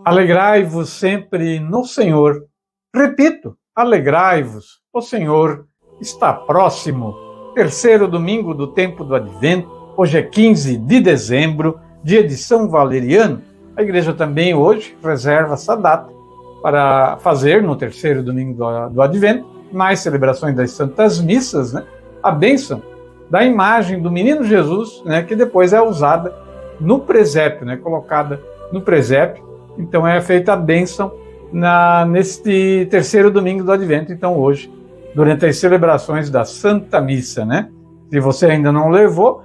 Alegrai-vos sempre no Senhor. Repito, alegrai-vos, o Senhor está próximo. Terceiro domingo do tempo do Advento, hoje é 15 de dezembro, dia de São Valeriano. A igreja também hoje reserva essa data para fazer, no terceiro domingo do Advento, nas celebrações das Santas Missas, a bênção da imagem do menino Jesus, que depois é usada no presépio, colocada no presépio. Então é feita a bênção neste terceiro domingo do Advento, então hoje, durante as celebrações da Santa Missa, Se você ainda não levou,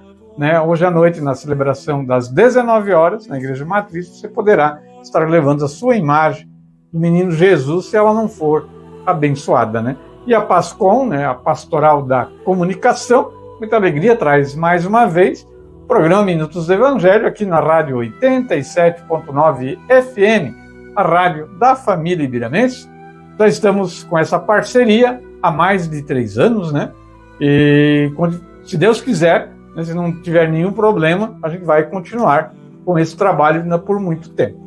hoje à noite, na celebração das 19 horas, na Igreja Matriz, você poderá estar levando a sua imagem do menino Jesus, se ela não for abençoada, E a PASCOM, a Pastoral da Comunicação, muita alegria, traz mais uma vez o programa Minutos do Evangelho, aqui na Rádio 87.9 FM, a rádio da família ibiramense. Já estamos com essa parceria há mais de 3 anos, E se Deus quiser, se não tiver nenhum problema, a gente vai continuar com esse trabalho ainda por muito tempo.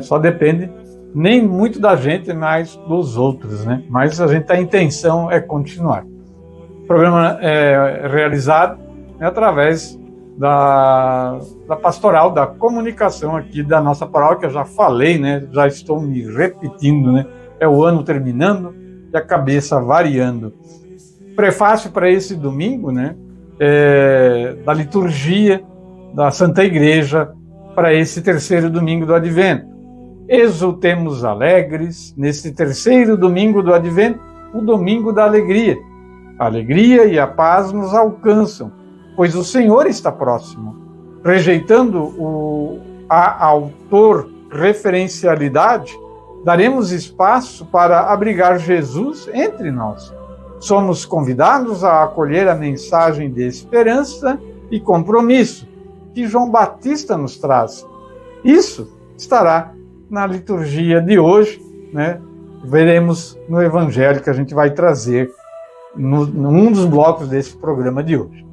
Só depende nem muito da gente, mas dos outros, Mas a intenção é continuar. O programa é realizado através da Pastoral da Comunicação aqui da nossa paróquia. Já falei, já estou me repetindo, É o ano terminando e a cabeça variando. Prefácio para esse domingo, da liturgia da Santa Igreja para esse terceiro domingo do Advento. Exultemos alegres nesse terceiro domingo do Advento, o domingo da alegria. A alegria e a paz nos alcançam, pois o Senhor está próximo. Rejeitando a autorreferencialidade, daremos espaço para abrigar Jesus entre nós. Somos convidados a acolher a mensagem de esperança e compromisso que João Batista nos traz. Isso estará na liturgia de hoje, Veremos no Evangelho que a gente vai trazer num dos blocos desse programa de hoje.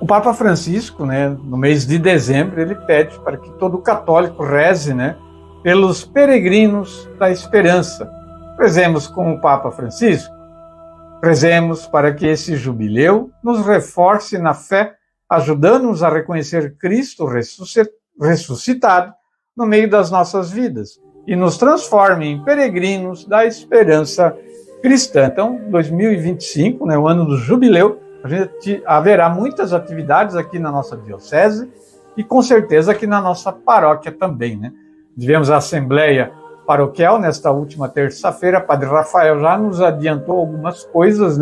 O Papa Francisco, no mês de dezembro, ele pede para que todo católico reze, pelos peregrinos da esperança. Rezemos com o Papa Francisco. Rezemos para que esse jubileu nos reforce na fé, ajudando-nos a reconhecer Cristo ressuscitado no meio das nossas vidas e nos transforme em peregrinos da esperança cristã. Então, 2025, o ano do jubileu, haverá muitas atividades aqui na nossa diocese e com certeza aqui na nossa paróquia também, Tivemos a Assembleia Paroquial nesta última terça-feira. Padre Rafael já nos adiantou algumas coisas,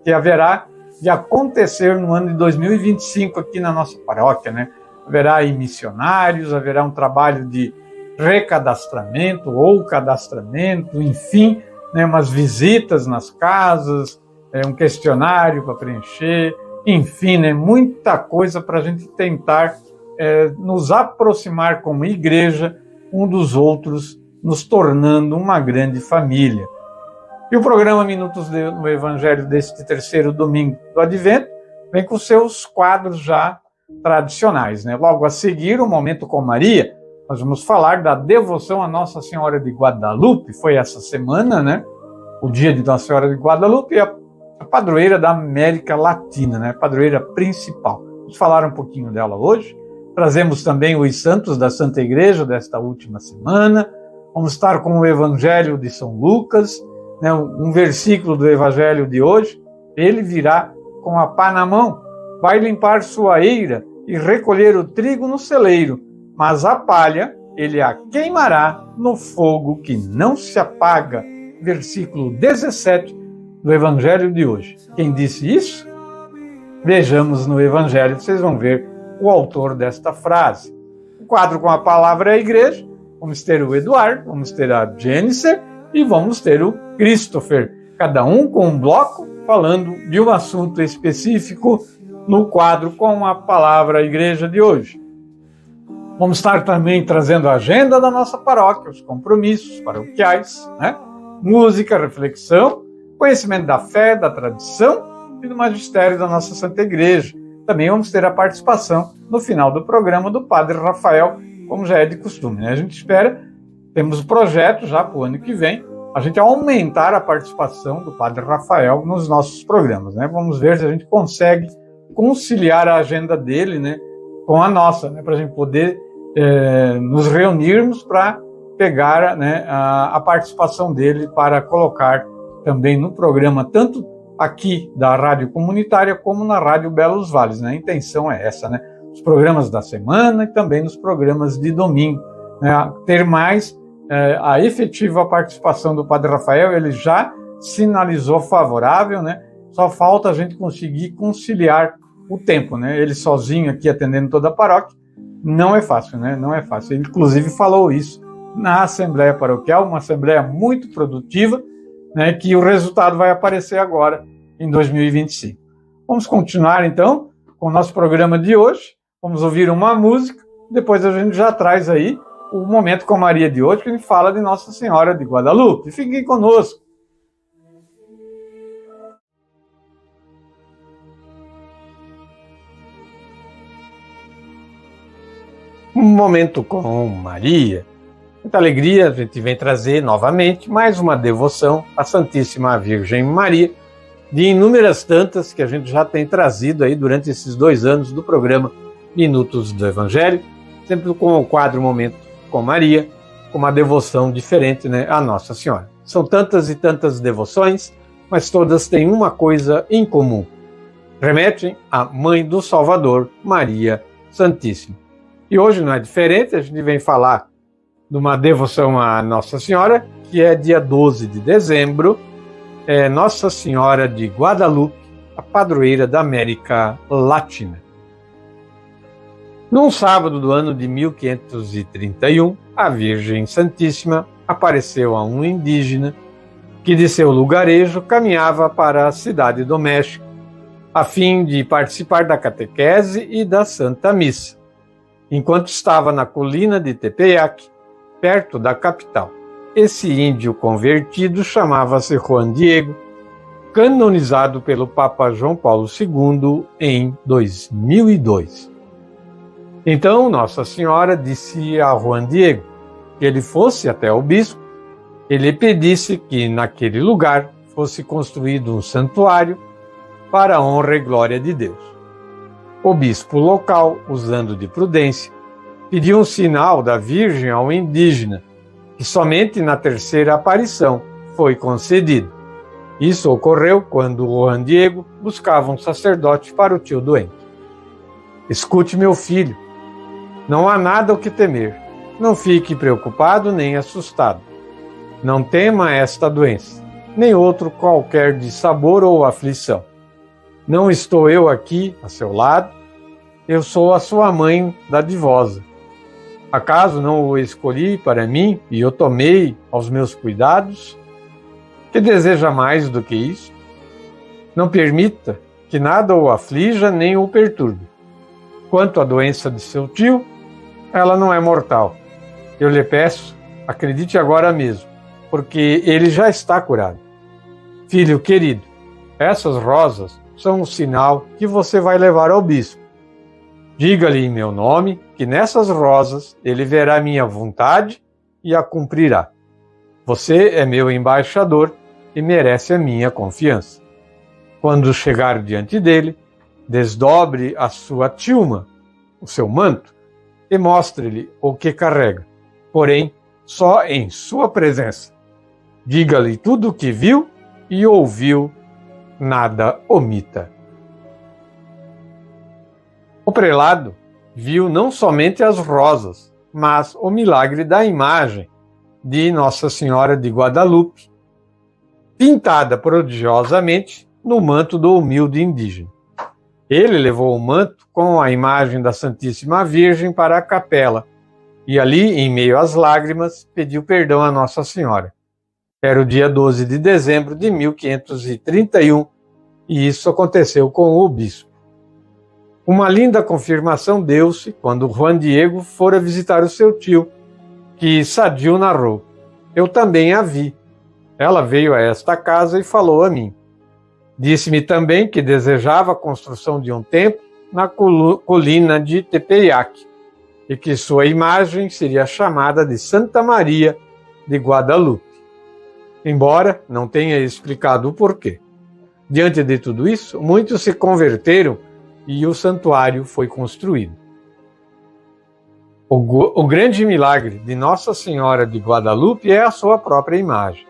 que haverá de acontecer no ano de 2025 aqui na nossa paróquia, Haverá aí missionários, haverá um trabalho de recadastramento ou cadastramento, enfim, umas visitas nas casas, um questionário para preencher, enfim, muita coisa para a gente tentar nos aproximar como igreja um dos outros, nos tornando uma grande família. E o programa Minutos do Evangelho deste terceiro domingo do Advento vem com seus quadros já tradicionais, Logo a seguir, o Momento com Maria, nós vamos falar da devoção a Nossa Senhora de Guadalupe. Foi essa semana, o dia de Nossa Senhora de Guadalupe, a padroeira da América Latina, a padroeira principal. Vamos falar um pouquinho dela hoje. Trazemos também os santos da Santa Igreja desta última semana. Vamos estar com o Evangelho de São Lucas, um versículo do Evangelho de hoje. Ele virá com a pá na mão, vai limpar sua eira e recolher o trigo no celeiro, mas a palha ele a queimará no fogo que não se apaga. Versículo 17 do Evangelho de hoje. Quem disse isso? Vejamos no Evangelho, vocês vão ver o autor desta frase. O quadro com a palavra é a igreja. Vamos ter o Eduardo, vamos ter a Jennifer e vamos ter o Christopher. Cada um com um bloco falando de um assunto específico no quadro com a palavra igreja de hoje. Vamos estar também trazendo a agenda da nossa paróquia, os compromissos paroquiais, música, reflexão, conhecimento da fé, da tradição e do magistério da nossa Santa Igreja. Também vamos ter a participação no final do programa do Padre Rafael, como já é de costume, né? A gente espera, temos projetos já para o ano que vem, a gente aumentar a participação do Padre Rafael nos nossos programas, né? Vamos ver se a gente consegue conciliar a agenda dele, né, com a nossa, né, para a gente poder nos reunirmos para pegar, né, a participação dele para colocar também no programa, tanto aqui da Rádio Comunitária como na Rádio Belos Vales, né? A intenção é essa, né? Os programas da semana e também nos programas de domingo, né? Ter mais a efetiva participação do Padre Rafael. Ele já sinalizou favorável, né? Só falta a gente conseguir conciliar o tempo, né? Ele sozinho aqui atendendo toda a paróquia não é fácil, né? Não é fácil. Ele, inclusive, falou isso na Assembleia Paroquial, uma Assembleia muito produtiva, né, que o resultado vai aparecer agora em 2025. Vamos continuar, então, com o nosso programa de hoje. Vamos ouvir uma música, depois a gente já traz aí o Momento com Maria de hoje, que a gente fala de Nossa Senhora de Guadalupe. Fiquem conosco. Um Momento com Maria. Muita alegria, a gente vem trazer novamente mais uma devoção à Santíssima Virgem Maria, de inúmeras tantas que a gente já tem trazido aí durante esses 2 anos do programa Minutos do Evangelho, sempre com o quadro Momento com Maria, com uma devoção diferente, né, à Nossa Senhora. São tantas e tantas devoções, mas todas têm uma coisa em comum. Remetem à Mãe do Salvador, Maria Santíssima. E hoje não é diferente, a gente vem falar de uma devoção à Nossa Senhora, que é dia 12 de dezembro, Nossa Senhora de Guadalupe, a padroeira da América Latina. Num sábado do ano de 1531, a Virgem Santíssima apareceu a um indígena que de seu lugarejo caminhava para a cidade do México, a fim de participar da catequese e da Santa Missa, enquanto estava na colina de Tepeyac, perto da capital. Esse índio convertido chamava-se Juan Diego, canonizado pelo Papa João Paulo II em 2002. Então, Nossa Senhora disse a Juan Diego que ele fosse até o bispo, ele pedisse que naquele lugar fosse construído um santuário para a honra e glória de Deus. O bispo local, usando de prudência, pediu um sinal da Virgem ao indígena, que somente na terceira aparição foi concedido. Isso ocorreu quando Juan Diego buscava um sacerdote para o tio doente. Escute, meu filho, não há nada o que temer. Não fique preocupado nem assustado. Não tema esta doença, nem outro qualquer dissabor ou aflição. Não estou eu aqui a seu lado, eu sou a sua mãe dadivosa. Acaso não o escolhi para mim e o tomei aos meus cuidados? Que deseja mais do que isso? Não permita que nada o aflija nem o perturbe. Quanto à doença de seu tio, ela não é mortal. Eu lhe peço, acredite agora mesmo, porque ele já está curado. Filho querido, essas rosas são um sinal que você vai levar ao bispo. Diga-lhe em meu nome que nessas rosas ele verá minha vontade e a cumprirá. Você é meu embaixador e merece a minha confiança. Quando chegar diante dele, desdobre a sua tilma, o seu manto, e mostre-lhe o que carrega, porém só em sua presença. Diga-lhe tudo o que viu e ouviu, nada omita. O prelado viu não somente as rosas, mas o milagre da imagem de Nossa Senhora de Guadalupe, pintada prodigiosamente no manto do humilde indígena. Ele levou o manto com a imagem da Santíssima Virgem para a capela e ali, em meio às lágrimas, pediu perdão a Nossa Senhora. Era o dia 12 de dezembro de 1531 e isso aconteceu com o bispo. Uma linda confirmação deu-se quando Juan Diego fora visitar o seu tio, que sadio narrou. Eu também a vi. Ela veio a esta casa e falou a mim. Disse-me também que desejava a construção de um templo na colina de Tepeyac. e que sua imagem seria chamada de Santa Maria de Guadalupe, embora não tenha explicado o porquê. Diante de tudo isso, muitos se converteram e o santuário foi construído. O grande milagre de Nossa Senhora de Guadalupe é a sua própria imagem.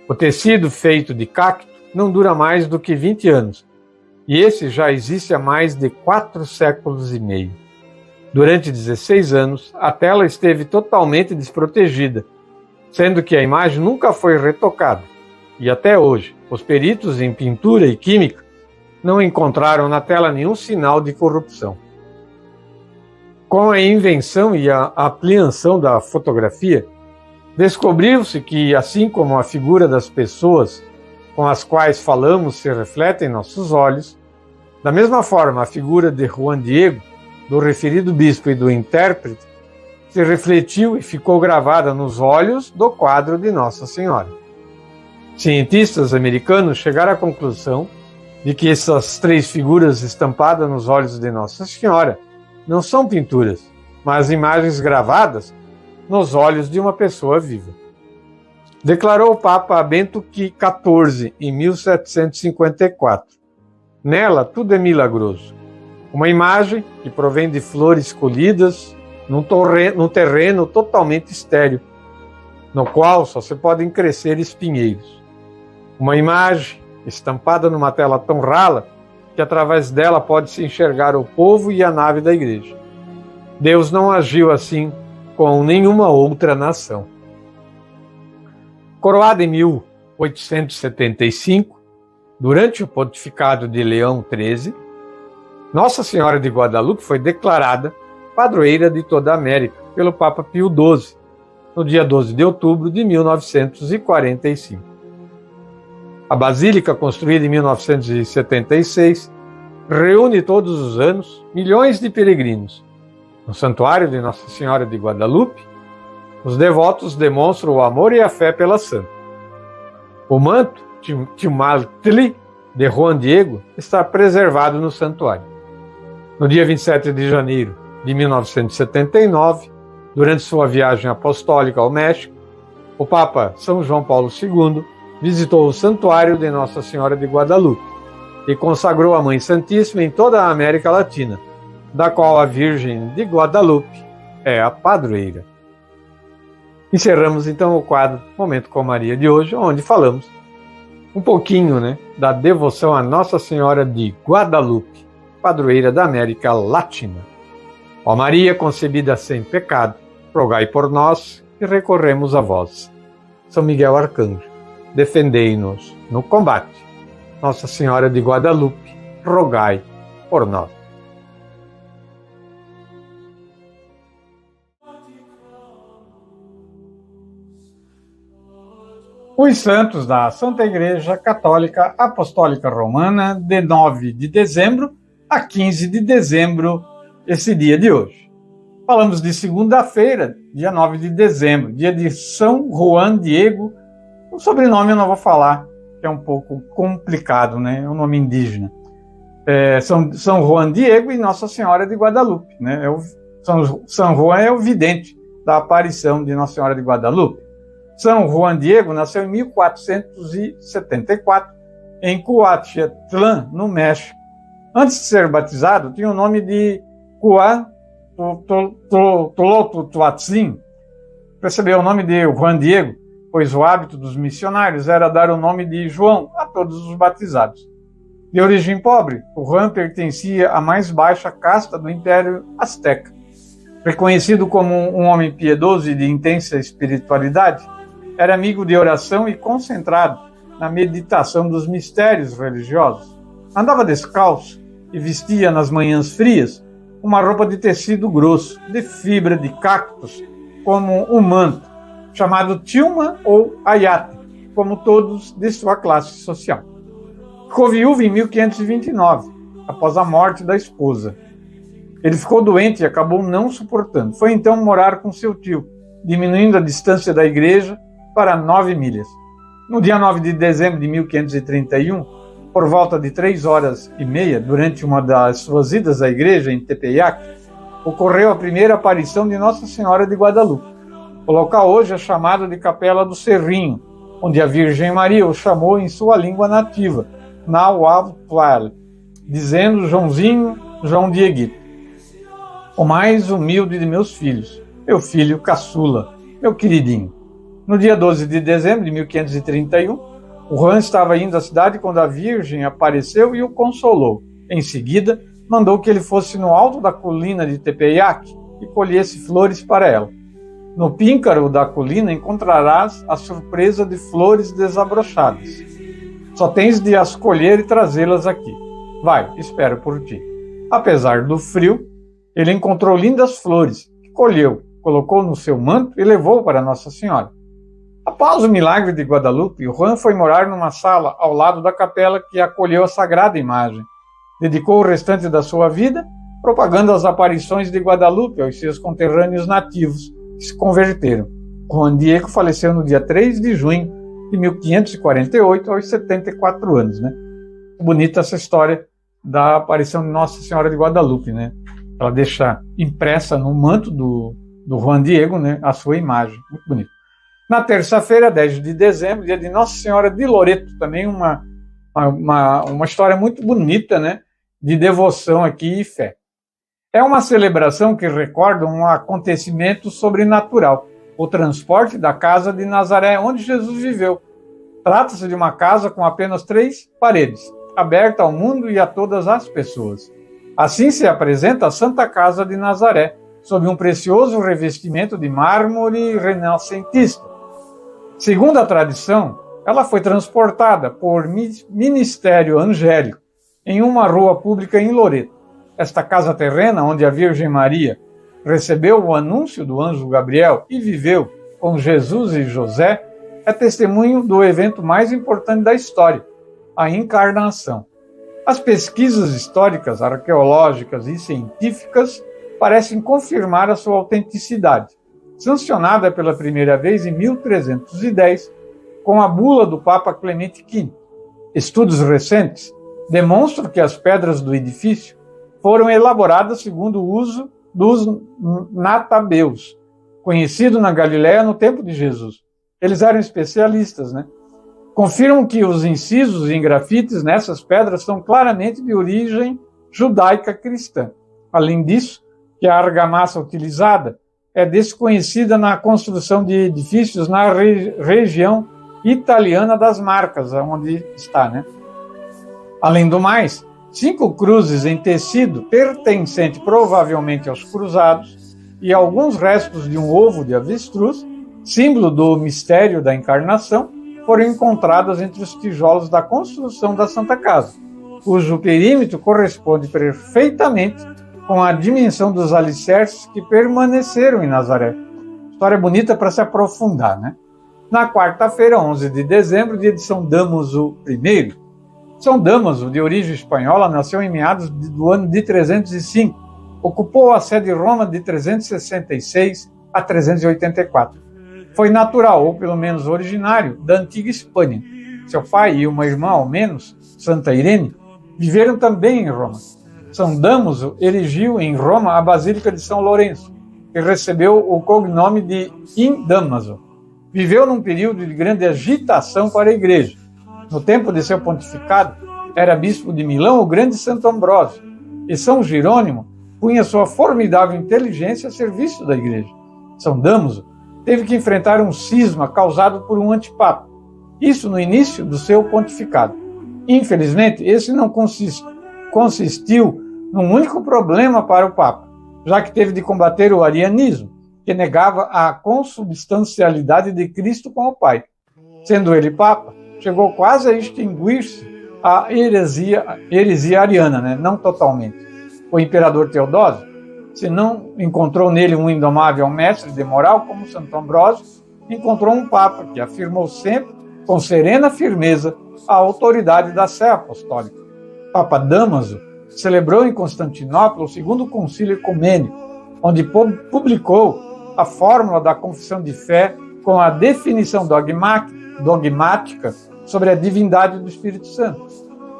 O tecido feito de cacto não dura mais do que 20 anos, e esse já existe há mais de 4 séculos e meio. Durante 16 anos, a tela esteve totalmente desprotegida, sendo que a imagem nunca foi retocada, e até hoje, os peritos em pintura e química não encontraram na tela nenhum sinal de corrupção. Com a invenção e a ampliação da fotografia, descobriu-se que, assim como a figura das pessoas com as quais falamos se reflete em nossos olhos, da mesma forma a figura de Juan Diego, do referido bispo e do intérprete, se refletiu e ficou gravada nos olhos do quadro de Nossa Senhora. Cientistas americanos chegaram à conclusão de que essas 3 figuras estampadas nos olhos de Nossa Senhora não são pinturas, mas imagens gravadas nos olhos de uma pessoa viva. Declarou o Papa Bento XIV em 1754. Nela tudo é milagroso. Uma imagem que provém de flores colhidas num terreno totalmente estéril, no qual só se podem crescer espinheiros. Uma imagem estampada numa tela tão rala que através dela pode-se enxergar o povo e a nave da igreja. Deus não agiu assim com nenhuma outra nação. Coroada em 1875, durante o pontificado de Leão XIII, Nossa Senhora de Guadalupe foi declarada padroeira de toda a América pelo Papa Pio XII, no dia 12 de outubro de 1945. A Basílica, construída em 1976, reúne todos os anos milhões de peregrinos. No Santuário de Nossa Senhora de Guadalupe, os devotos demonstram o amor e a fé pela santa. O manto Timaltli de Juan Diego está preservado no santuário. No dia 27 de janeiro de 1979, durante sua viagem apostólica ao México, o Papa São João Paulo II visitou o Santuário de Nossa Senhora de Guadalupe e consagrou a Mãe Santíssima em toda a América Latina, da qual a Virgem de Guadalupe é a padroeira. Encerramos então o quadro Momento com Maria de hoje, onde falamos um pouquinho, da devoção a Nossa Senhora de Guadalupe, padroeira da América Latina. Ó Maria, concebida sem pecado, rogai por nós que recorremos a vós. São Miguel Arcanjo, defendei-nos no combate. Nossa Senhora de Guadalupe, rogai por nós. Os santos da Santa Igreja Católica Apostólica Romana, de 9 de dezembro a 15 de dezembro, esse dia de hoje. Falamos de segunda-feira, dia 9 de dezembro, dia de São Juan Diego. O sobrenome eu não vou falar, que é um pouco complicado, é um nome indígena. São Juan Diego e Nossa Senhora de Guadalupe. São Juan é o vidente da aparição de Nossa Senhora de Guadalupe. São Juan Diego nasceu em 1474 em Cuautitlán, no México. Antes de ser batizado, tinha o nome de Cuauhtlatoatzin. Recebeu o nome de Juan Diego, pois o hábito dos missionários era dar o nome de João a todos os batizados. De origem pobre, o Juan pertencia à mais baixa casta do Império Azteca. Reconhecido como um homem piedoso e de intensa espiritualidade, era amigo de oração e concentrado na meditação dos mistérios religiosos. Andava descalço e vestia nas manhãs frias uma roupa de tecido grosso, de fibra de cactos, como um manto, chamado tilma ou ayate, como todos de sua classe social. Ficou viúvo em 1529, após a morte da esposa. Ele ficou doente e acabou não suportando. Foi então morar com seu tio, diminuindo a distância da igreja para 9 milhas. No dia 9 de dezembro de 1531, por volta de 3h30, durante uma das suas idas à igreja em Tepeyac, ocorreu a primeira aparição de Nossa Senhora de Guadalupe. O local hoje é chamado de Capela do Cerrinho, onde a Virgem Maria o chamou em sua língua nativa, Nahuatl, dizendo: Joãozinho, João Dieguito, o mais humilde de meus filhos, meu filho caçula, meu queridinho. No dia 12 de dezembro de 1531, o Juan estava indo à cidade quando a Virgem apareceu e o consolou. Em seguida, mandou que ele fosse no alto da colina de Tepeyac e colhesse flores para ela. No píncaro da colina encontrarás a surpresa de flores desabrochadas. Só tens de as colher e trazê-las aqui. Vai, espero por ti. Apesar do frio, ele encontrou lindas flores, que colheu, colocou no seu manto e levou para Nossa Senhora. Após o milagre de Guadalupe, Juan foi morar numa sala ao lado da capela que acolheu a sagrada imagem. Dedicou o restante da sua vida propagando as aparições de Guadalupe aos seus conterrâneos nativos, que se converteram. Juan Diego faleceu no dia 3 de junho de 1548, aos 74 anos. Bonita essa história da aparição de Nossa Senhora de Guadalupe. Ela deixa impressa no manto do Juan Diego, a sua imagem. Muito bonito. Na terça-feira, 10 de dezembro, dia de Nossa Senhora de Loreto, também uma história muito bonita, de devoção aqui e fé. É uma celebração que recorda um acontecimento sobrenatural, o transporte da casa de Nazaré, onde Jesus viveu. Trata-se de uma casa com apenas 3 paredes, aberta ao mundo e a todas as pessoas. Assim se apresenta a Santa Casa de Nazaré, sob um precioso revestimento de mármore renascentista. Segundo a tradição, ela foi transportada por ministério angélico em uma rua pública em Loreto. Esta casa terrena, onde a Virgem Maria recebeu o anúncio do anjo Gabriel e viveu com Jesus e José, é testemunho do evento mais importante da história, a encarnação. As pesquisas históricas, arqueológicas e científicas parecem confirmar a sua autenticidade. Sancionada pela primeira vez em 1310, com a bula do Papa Clemente V. Estudos recentes demonstram que as pedras do edifício foram elaboradas segundo o uso dos natabeus, conhecido na Galiléia no tempo de Jesus. Eles eram especialistas, Confirmam que os incisos em grafites nessas pedras são claramente de origem judaica cristã. Além disso, que a argamassa utilizada é desconhecida na construção de edifícios na região italiana das Marcas, onde está, Além do mais, 5 cruzes em tecido, pertencente provavelmente aos cruzados, e alguns restos de um ovo de avestruz, símbolo do mistério da encarnação, foram encontradas entre os tijolos da construção da Santa Casa, cujo perímetro corresponde perfeitamente com a dimensão dos alicerces que permaneceram em Nazaré. História bonita para se aprofundar, Na quarta-feira, 11 de dezembro, dia de São Dámaso I. São Dámaso, de origem espanhola, nasceu em meados do ano de 305. Ocupou a sede de Roma de 366 a 384. Foi natural, ou pelo menos originário, da antiga Espanha. Seu pai e uma irmã, ao menos, Santa Irene, viveram também em Roma. São Dámaso erigiu em Roma a Basílica de São Lourenço, que recebeu o cognome de In Damaso. Viveu num período de grande agitação para a Igreja. No tempo de seu pontificado, era bispo de Milão o grande Santo Ambrósio, e São Jerônimo punha sua formidável inteligência a serviço da Igreja. São Dámaso teve que enfrentar um cisma causado por um antipapa, isso no início do seu pontificado. Infelizmente, esse não consistiu num único problema para o Papa, já que teve de combater o arianismo, que negava a consubstancialidade de Cristo com o Pai. Sendo ele Papa, chegou quase a extinguir-se a heresia ariana, não totalmente. O imperador Teodósio, se não encontrou nele um indomável mestre de moral como Santo Ambrósio, encontrou um Papa que afirmou sempre, com serena firmeza, a autoridade da Sé Apostólica. Papa Dámaso celebrou em Constantinopla o segundo concílio ecumênico, onde publicou a fórmula da confissão de fé com a definição dogmática sobre a divindade do Espírito Santo.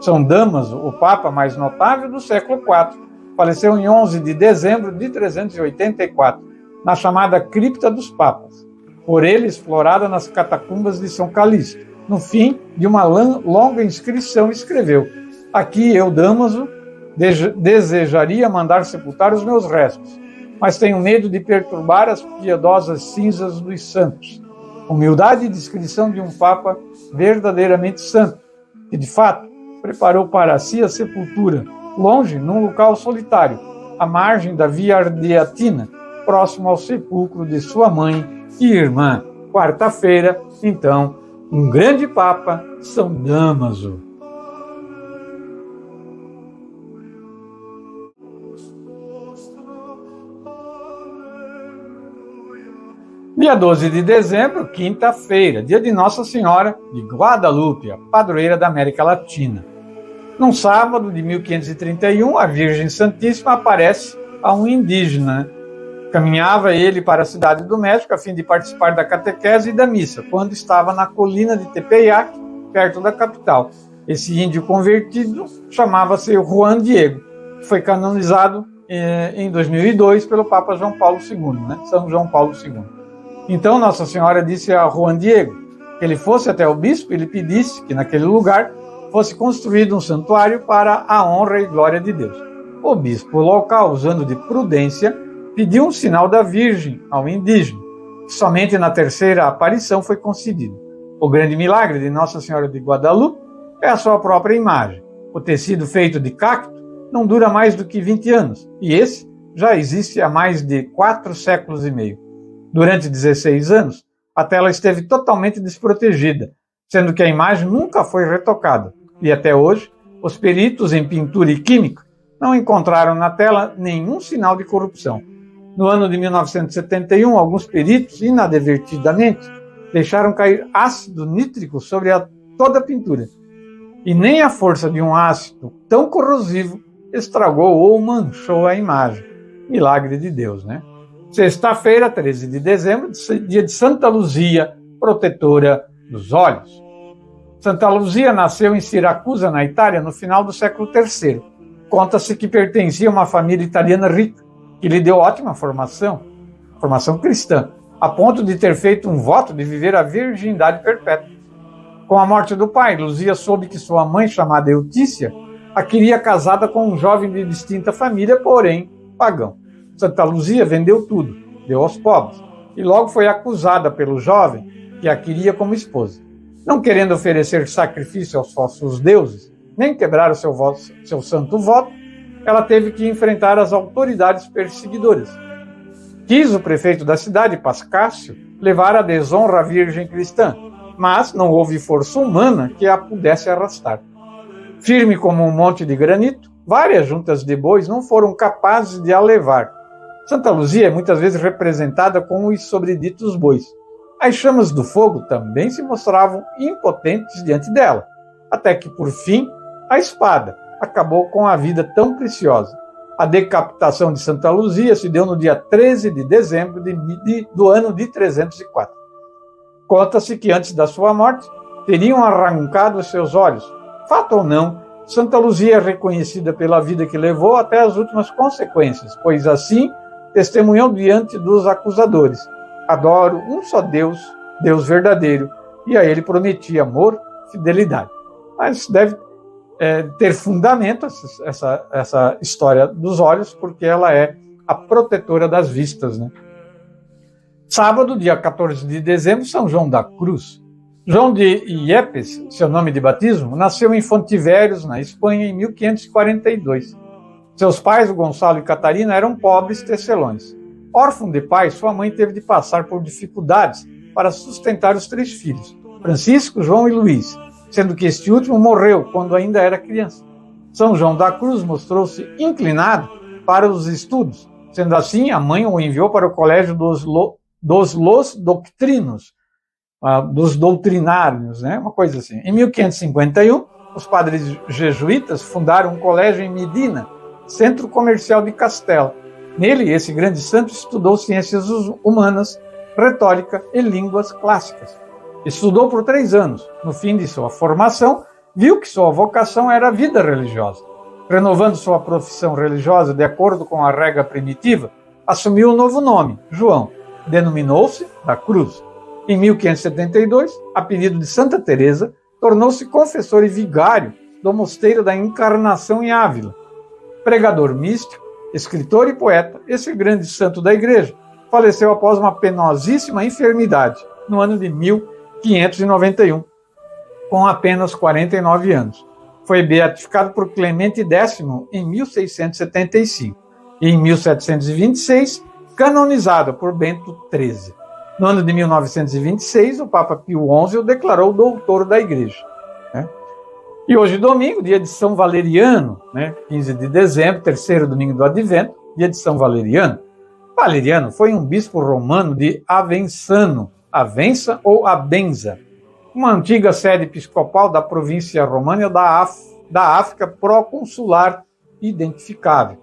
São Dámaso, o Papa mais notável do século IV, Faleceu em 11 de dezembro de 384, na chamada Cripta dos Papas, por ele explorada nas catacumbas de São Calixto. No fim de uma longa inscrição, escreveu: aqui eu, Damaso, desejaria mandar sepultar os meus restos, mas tenho medo de perturbar as piedosas cinzas dos santos. Humildade e discrição de um Papa verdadeiramente santo, que de fato preparou para si a sepultura, longe, num local solitário, à margem da Via Ardeatina, próximo ao sepulcro de sua mãe e irmã. Quarta-feira, então, um grande Papa, São Damaso. Dia 12 de dezembro, quinta-feira, dia de Nossa Senhora de Guadalupe, a padroeira da América Latina. Num sábado de 1531, a Virgem Santíssima aparece a um indígena. Caminhava ele para a cidade do México a fim de participar da catequese e da missa, quando estava na colina de Tepeyac, perto da capital. Esse índio convertido chamava-se Juan Diego, que foi canonizado em 2002 pelo Papa João Paulo II, São João Paulo II. Então Nossa Senhora disse a Juan Diego que ele fosse até o bispo e lhe pedisse que naquele lugar fosse construído um santuário para a honra e glória de Deus. O bispo local, usando de prudência, pediu um sinal da Virgem ao indígena, que somente na terceira aparição foi concedido. O grande milagre de Nossa Senhora de Guadalupe é a sua própria imagem. O tecido feito de cacto não dura mais do que 20 anos, e esse já existe há mais de 4 séculos e meio. Durante 16 anos, a tela esteve totalmente desprotegida, sendo que a imagem nunca foi retocada. E até hoje, os peritos em pintura e química não encontraram na tela nenhum sinal de corrupção. No ano de 1971, alguns peritos, inadvertidamente, deixaram cair ácido nítrico sobre toda a pintura. E nem a força de um ácido tão corrosivo estragou ou manchou a imagem. Milagre de Deus, né? Sexta-feira, 13 de dezembro, dia de Santa Luzia, protetora dos olhos. Santa Luzia nasceu em Siracusa, na Itália, no final do século III. Conta-se que pertencia a uma família italiana rica, que lhe deu ótima formação cristã, a ponto de ter feito um voto de viver a virgindade perpétua. Com a morte do pai, Luzia soube que sua mãe, chamada Eutícia, a queria casada com um jovem de distinta família, porém pagão. Santa Luzia vendeu tudo, deu aos pobres, e logo foi acusada pelo jovem que a queria como esposa. Não querendo oferecer sacrifício aos falsos deuses, nem quebrar o seu santo voto, ela teve que enfrentar as autoridades perseguidoras. Quis o prefeito da cidade, Pascácio, levar a desonra à Virgem cristã, mas não houve força humana que a pudesse arrastar. Firme como um monte de granito, várias juntas de bois não foram capazes de a levar. Santa Luzia é muitas vezes representada com os sobreditos bois. As chamas do fogo também se mostravam impotentes diante dela, até que, por fim, a espada acabou com a vida tão preciosa. A decapitação de Santa Luzia se deu no dia 13 de dezembro do ano de 304. Conta-se que antes da sua morte teriam arrancado os seus olhos. Fato ou não, Santa Luzia é reconhecida pela vida que levou até as últimas consequências, pois assim testemunhou diante dos acusadores: adoro um só Deus, Deus verdadeiro, e a ele prometi amor, fidelidade. Mas deve ter fundamento essa história dos olhos, porque ela é a protetora das vistas, né? Sábado, dia 14 de dezembro, São João da Cruz. João de Yepes, seu nome de batismo, nasceu em Fontiveros, na Espanha, em 1542. Seus pais, o Gonçalo e Catarina, eram pobres tecelões. Órfão de pai, sua mãe teve de passar por dificuldades para sustentar os 3 filhos, Francisco, João e Luís, sendo que este último morreu quando ainda era criança. São João da Cruz mostrou-se inclinado para os estudos. Sendo assim, a mãe o enviou para o colégio dos doutrinos, dos doutrinários, né? Uma coisa assim. Em 1551, os padres jesuítas fundaram um colégio em Medina, centro comercial de Castela. Nele, esse grande santo estudou ciências humanas, retórica e línguas clássicas. Estudou por 3 anos. No fim de sua formação, viu que sua vocação era a vida religiosa. Renovando sua profissão religiosa de acordo com a regra primitiva, assumiu um novo nome, João. Denominou-se da Cruz. Em 1572, a pedido de Santa Teresa, tornou-se confessor e vigário do Mosteiro da Encarnação em Ávila. Pregador místico, escritor e poeta, esse grande santo da Igreja faleceu após uma penosíssima enfermidade no ano de 1591, com apenas 49 anos. Foi beatificado por Clemente X em 1675 e, em 1726, canonizado por Bento XIII. No ano de 1926, o Papa Pio XI o declarou doutor da Igreja. E hoje, domingo, dia de São Valeriano, 15 de dezembro, terceiro domingo do Advento, dia de São Valeriano. Valeriano foi um bispo romano de Avensano, Avensa ou Abenza, uma antiga sede episcopal da província romana da África proconsular identificável.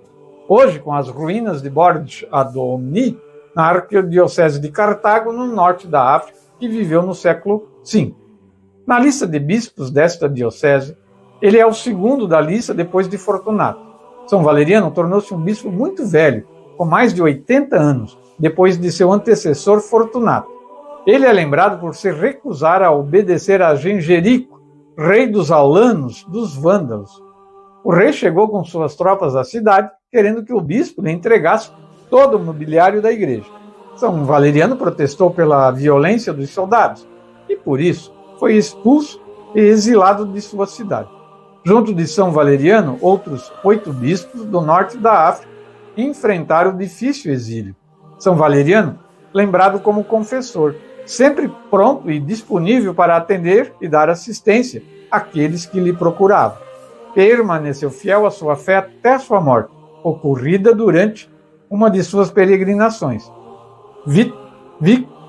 Hoje, com as ruínas de Borj Adomni, na arquidiocese de Cartago, no norte da África, que viveu no século V. Na lista de bispos desta diocese, ele é o segundo da lista depois de Fortunato. São Valeriano tornou-se um bispo muito velho, com mais de 80 anos, depois de seu antecessor Fortunato. Ele é lembrado por se recusar a obedecer a Gengerico, rei dos alanos, dos vândalos. O rei chegou com suas tropas à cidade, querendo que o bispo lhe entregasse todo o mobiliário da igreja. São Valeriano protestou pela violência dos soldados e, por isso, foi expulso e exilado de sua cidade. Junto de São Valeriano, outros 8 bispos do norte da África enfrentaram o difícil exílio. São Valeriano, lembrado como confessor, sempre pronto e disponível para atender e dar assistência àqueles que lhe procuravam. Permaneceu fiel à sua fé até sua morte, ocorrida durante uma de suas peregrinações.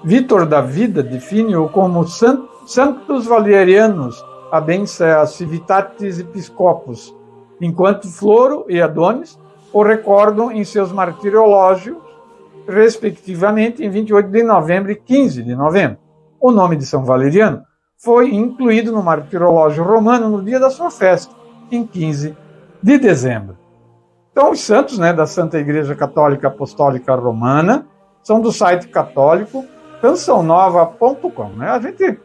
Vítor da Vida define-o como Santos Valerianos, abença civitatis episcopos, enquanto Floro e Adonis o recordam em seus martirológios, respectivamente em 28 de novembro e 15 de novembro. O nome de São Valeriano foi incluído no martirológio romano no dia da sua festa, em 15 de dezembro. Então, os santos da Santa Igreja Católica Apostólica Romana são do site católico cançãonova.com. A gente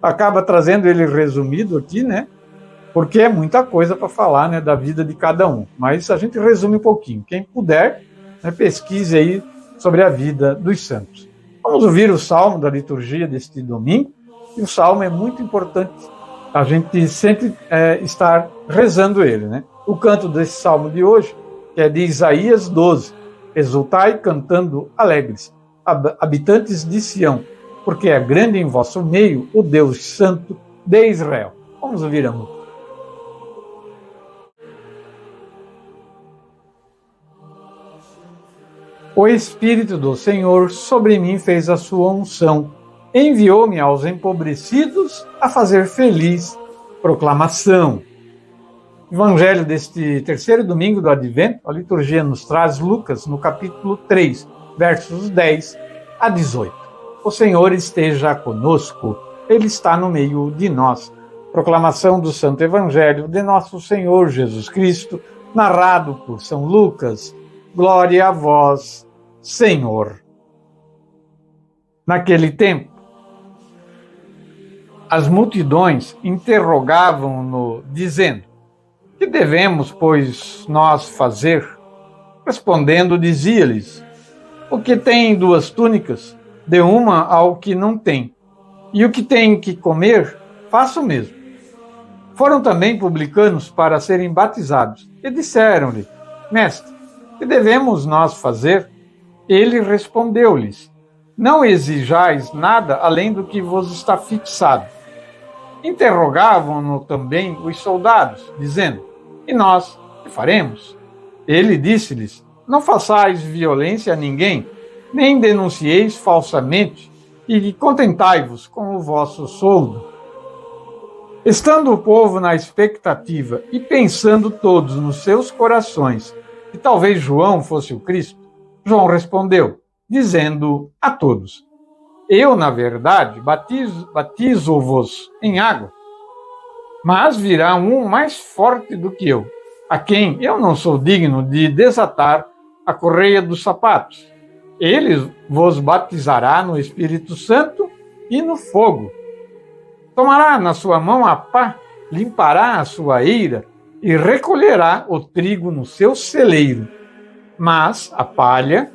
acaba trazendo ele resumido aqui, porque é muita coisa para falar da vida de cada um. Mas a gente resume um pouquinho. Quem puder, pesquise aí sobre a vida dos santos. Vamos ouvir o salmo da liturgia deste domingo. E o salmo é muito importante a gente sempre estar rezando ele. O canto desse salmo de hoje, que é de Isaías 12. Exultai cantando alegres, habitantes de Sião, porque é grande em vosso meio o Deus Santo de Israel. Vamos ouvir a música. O Espírito do Senhor sobre mim fez a sua unção, enviou-me aos empobrecidos a fazer feliz proclamação. Evangelho deste terceiro domingo do Advento, a liturgia nos traz Lucas, no capítulo 3, versos 10 a 18. O Senhor esteja conosco, Ele está no meio de nós. Proclamação do Santo Evangelho de nosso Senhor Jesus Cristo, narrado por São Lucas. Glória a vós, Senhor. Naquele tempo, as multidões interrogavam-no, dizendo: que devemos, pois, nós fazer? Respondendo, dizia-lhes: o que tem 2 túnicas, dê uma ao que não tem, e o que tem que comer, faça o mesmo. Foram também publicanos para serem batizados, e disseram-lhe: Mestre, que devemos nós fazer? Ele respondeu-lhes: não exijais nada além do que vos está fixado. Interrogavam-no também os soldados, dizendo: e nós, que faremos? Ele disse-lhes: não façais violência a ninguém, nem denuncieis falsamente, e contentai-vos com o vosso soldo. Estando o povo na expectativa e pensando todos nos seus corações que talvez João fosse o Cristo, João respondeu, dizendo a todos: eu, na verdade, batizo-vos em água, mas virá um mais forte do que eu, a quem eu não sou digno de desatar a correia dos sapatos. Ele vos batizará no Espírito Santo e no fogo. Tomará na sua mão a pá, limpará a sua eira e recolherá o trigo no seu celeiro. Mas a palha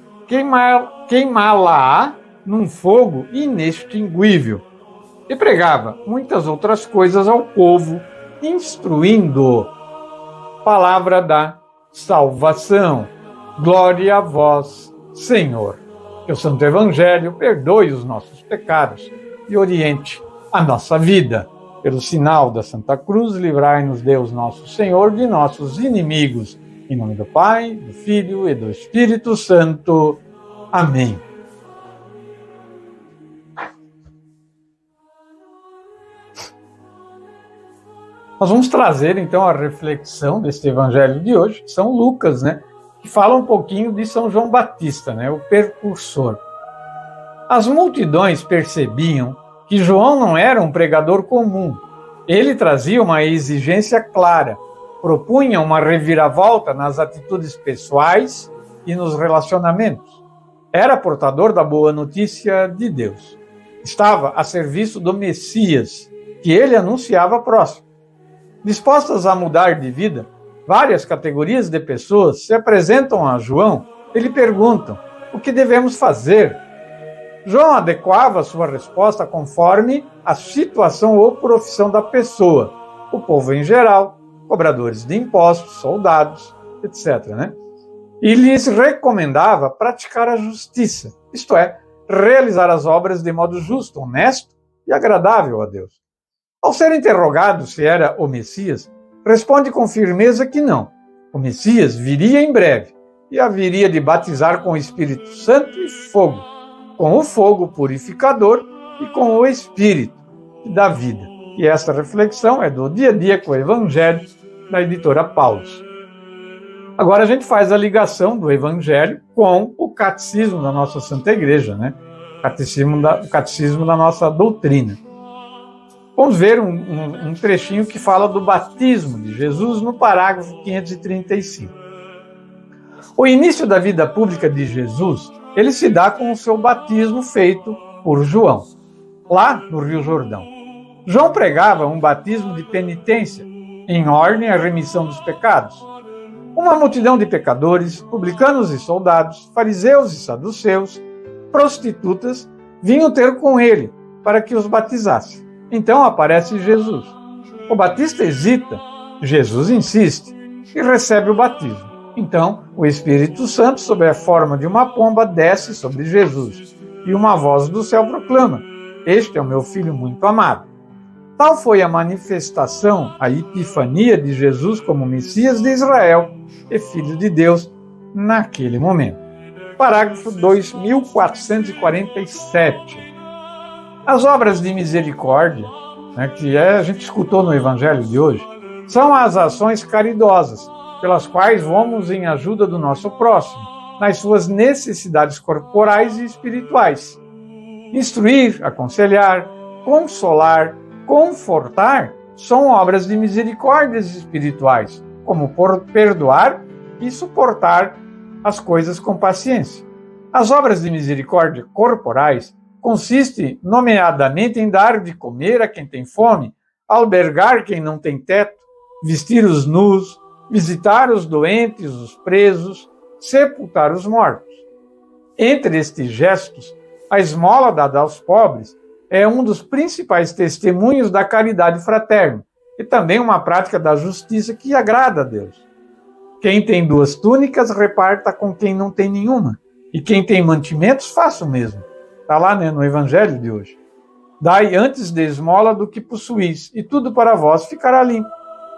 queimá-la-á num fogo inextinguível. E pregava muitas outras coisas ao povo, instruindo-o. Palavra da salvação. Glória a vós, Senhor. Que o Santo Evangelho perdoe os nossos pecados e oriente a nossa vida. Pelo sinal da Santa Cruz, livrai-nos Deus nosso Senhor de nossos inimigos. Em nome do Pai, do Filho e do Espírito Santo. Amém. Nós vamos trazer, então, a reflexão deste evangelho de hoje, que São Lucas, que fala um pouquinho de São João Batista, o precursor. As multidões percebiam que João não era um pregador comum. Ele trazia uma exigência clara, propunha uma reviravolta nas atitudes pessoais e nos relacionamentos. Era portador da boa notícia de Deus. Estava a serviço do Messias, que ele anunciava próximo. Dispostas a mudar de vida, várias categorias de pessoas se apresentam a João e lhe perguntam o que devemos fazer. João adequava sua resposta conforme a situação ou profissão da pessoa, o povo em geral, cobradores de impostos, soldados, etc. E lhes recomendava praticar a justiça, isto é, realizar as obras de modo justo, honesto e agradável a Deus. Ao ser interrogado se era o Messias, responde com firmeza que não. O Messias viria em breve e haveria de batizar com o Espírito Santo e fogo, com o fogo purificador e com o Espírito da vida. E essa reflexão é do Dia a Dia com o Evangelho, da editora Paulus. Agora a gente faz a ligação do Evangelho com o catecismo da nossa Santa Igreja, o catecismo da nossa doutrina. Vamos ver um trechinho que fala do batismo de Jesus no parágrafo 535. O início da vida pública de Jesus, ele se dá com o seu batismo feito por João, lá no Rio Jordão. João pregava um batismo de penitência, em ordem à remissão dos pecados. Uma multidão de pecadores, publicanos e soldados, fariseus e saduceus, prostitutas, vinham ter com ele para que os batizasse. Então aparece Jesus. O batista hesita, Jesus insiste e recebe o batismo. Então, o Espírito Santo, sob a forma de uma pomba, desce sobre Jesus. E uma voz do céu proclama: "Este é o meu Filho muito amado." Tal foi a manifestação, a epifania de Jesus como Messias de Israel e Filho de Deus naquele momento. Parágrafo 2447. As obras de misericórdia, que a gente escutou no Evangelho de hoje, são as ações caridosas, pelas quais vamos em ajuda do nosso próximo, nas suas necessidades corporais e espirituais. Instruir, aconselhar, consolar, confortar são obras de misericórdias espirituais, como perdoar e suportar as coisas com paciência. As obras de misericórdia corporais consiste, nomeadamente, em dar de comer a quem tem fome, albergar quem não tem teto, vestir os nus, visitar os doentes, os presos, sepultar os mortos. Entre estes gestos, a esmola dada aos pobres é um dos principais testemunhos da caridade fraterna e também uma prática da justiça que agrada a Deus. Quem tem 2 túnicas, reparta com quem não tem nenhuma, e quem tem mantimentos, faça o mesmo. Está lá, no Evangelho de hoje. Dai antes de esmola do que possuís, e tudo para vós ficará limpo.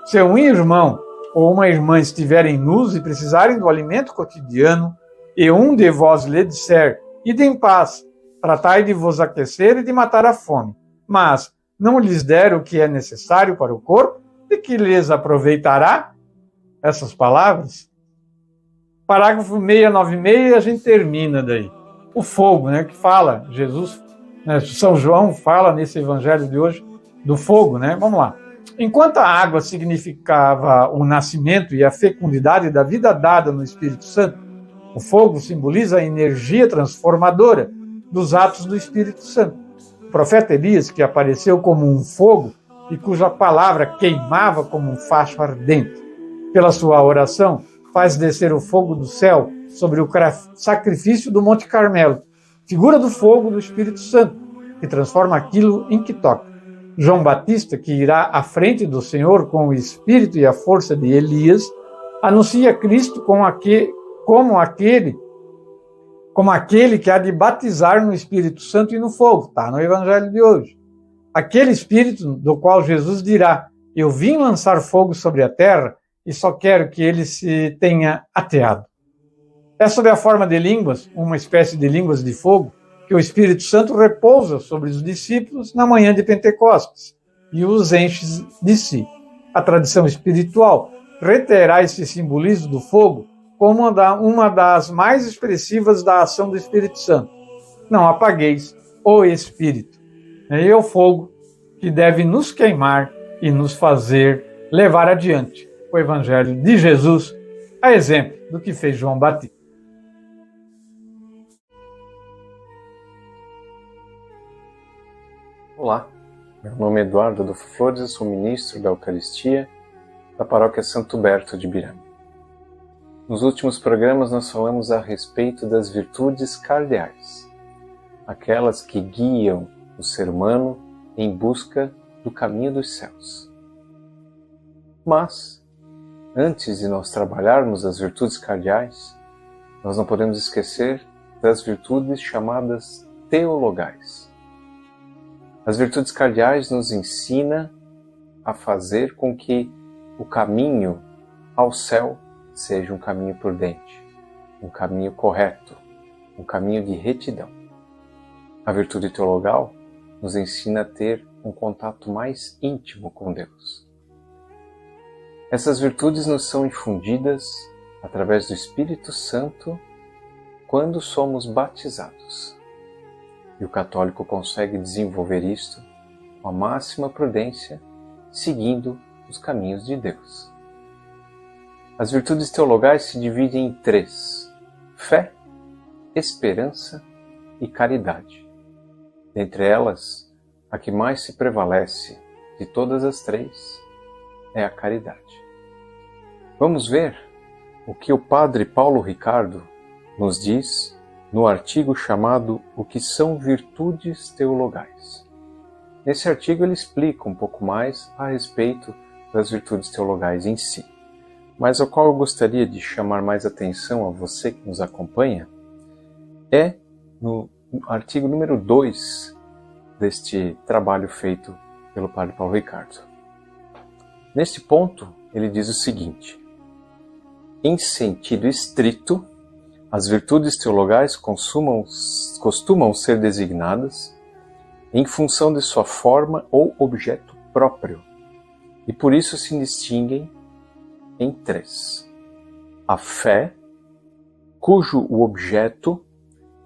Se um irmão ou uma irmã estiverem nus e precisarem do alimento cotidiano, e um de vós lhe disser: "Ide em paz, tratai de vos aquecer e de matar a fome", mas não lhes der o que é necessário para o corpo, de que lhes aproveitará essas palavras? Parágrafo 696, a gente termina daí. O fogo, que fala, Jesus, São João fala nesse evangelho de hoje do fogo, Vamos lá. Enquanto a água significava o nascimento e a fecundidade da vida dada no Espírito Santo, o fogo simboliza a energia transformadora dos atos do Espírito Santo. O profeta Elias, que apareceu como um fogo e cuja palavra queimava como um facho ardente, pela sua oração, faz descer o fogo do céu sobre o sacrifício do Monte Carmelo, figura do fogo do Espírito Santo, que transforma aquilo em que toca. João Batista, que irá à frente do Senhor com o espírito e a força de Elias, anuncia Cristo como aquele que há de batizar no Espírito Santo e no fogo. Está no Evangelho de hoje. Aquele Espírito do qual Jesus dirá: eu vim lançar fogo sobre a terra e só quero que ele se tenha ateado. É sob a forma de línguas, uma espécie de línguas de fogo, que o Espírito Santo repousa sobre os discípulos na manhã de Pentecostes e os enche de si. A tradição espiritual reiterará esse simbolismo do fogo como uma das mais expressivas da ação do Espírito Santo. Não apagueis o Espírito. É o fogo que deve nos queimar e nos fazer levar adiante o Evangelho de Jesus, a exemplo do que fez João Batista. Olá, meu nome é Eduardo Adolfo Flores, eu sou ministro da Eucaristia da Paróquia Santo Huberto de Birame. Nos últimos programas nós falamos a respeito das virtudes cardeais, aquelas que guiam o ser humano em busca do caminho dos céus. Mas, antes de nós trabalharmos as virtudes cardeais, nós não podemos esquecer das virtudes chamadas teologais. As virtudes cardeais nos ensinam a fazer com que o caminho ao céu seja um caminho prudente, um caminho correto, um caminho de retidão. A virtude teologal nos ensina a ter um contato mais íntimo com Deus. Essas virtudes nos são infundidas através do Espírito Santo quando somos batizados. E o católico consegue desenvolver isto com a máxima prudência, seguindo os caminhos de Deus. As virtudes teologais se dividem em 3: fé, esperança e caridade. Dentre elas, a que mais se prevalece de todas as 3 é a caridade. Vamos ver o que o padre Paulo Ricardo nos diz no artigo chamado O que são virtudes teologais. Nesse artigo ele explica um pouco mais a respeito das virtudes teologais em si, mas ao qual eu gostaria de chamar mais atenção a você que nos acompanha é no artigo número 2 deste trabalho feito pelo padre Paulo Ricardo. Neste ponto ele diz o seguinte: em sentido estrito, as virtudes teologais costumam ser designadas em função de sua forma ou objeto próprio, e por isso se distinguem em 3. A fé, cujo o objeto